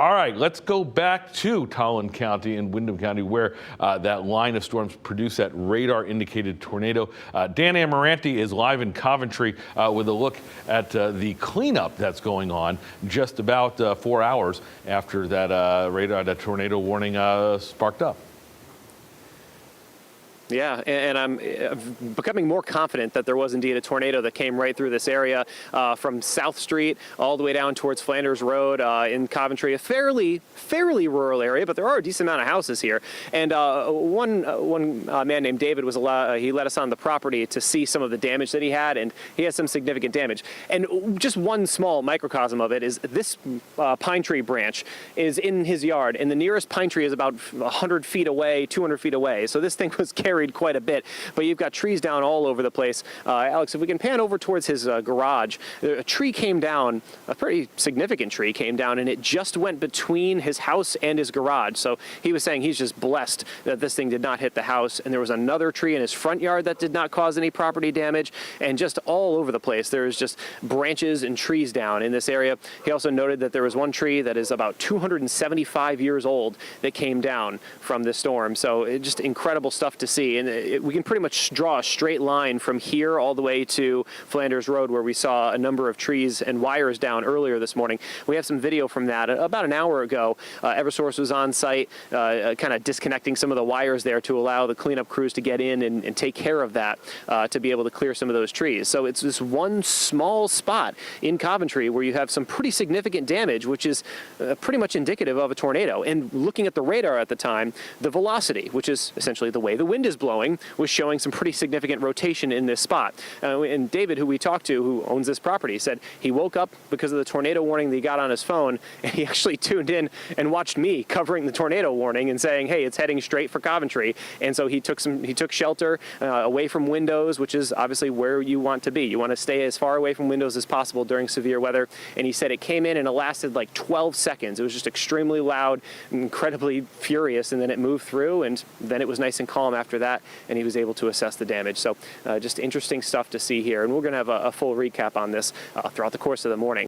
All right, let's go back to Tolland County and Windham County, where that line of storms produced that radar-indicated tornado. Dan Amaranti is live in Coventry with a look at the cleanup that's going on just about 4 hours after that tornado warning sparked up. Yeah, and I'm becoming more confident that there was indeed a tornado that came right through this area from South Street all the way down towards Flanders Road in Coventry, a fairly rural area, but there are a decent amount of houses here. And one man named David was he let us on the property to see some of the damage that he had, and he has some significant damage. And just one small microcosm of it is this pine tree branch is in his yard, and the nearest pine tree is about 100 feet away, 200 feet away. So this thing was carried quite a bit, but you've got trees down all over the place. Alex, if we can pan over towards his garage, a tree came down, a pretty significant tree came down, and it just went between his house and his garage. So he was saying he's just blessed that this thing did not hit the house, and there was another tree in his front yard that did not cause any property damage, and just all over the place there's just branches and trees down in this area. He also noted that there was one tree that is about 275 years old that came down from this storm. So just incredible stuff to see. And we can pretty much draw a straight line from here all the way to Flanders Road, where we saw a number of trees and wires down earlier this morning. We have some video from that. About an hour ago, Eversource was on site, kind of disconnecting some of the wires there to allow the cleanup crews to get in and take care of that, to be able to clear some of those trees. So it's this one small spot in Coventry where you have some pretty significant damage, which is pretty much indicative of a tornado. And looking at the radar at the time, the velocity, which is essentially the way the wind is blowing, was showing some pretty significant rotation in this spot. And David, who we talked to, who owns this property, said he woke up because of the tornado warning that he got on his phone, and he actually tuned in and watched me covering the tornado warning and saying, hey, it's heading straight for Coventry. And so he took shelter away from windows, which is obviously where you want to be. You want to stay as far away from windows as possible during severe weather. And he said it came in and it lasted like 12 seconds. It was just extremely loud, incredibly furious, and then it moved through, and then it was nice and calm after that, and he was able to assess the damage. So just interesting stuff to see here, and we're going to have a full recap on this throughout the course of the morning.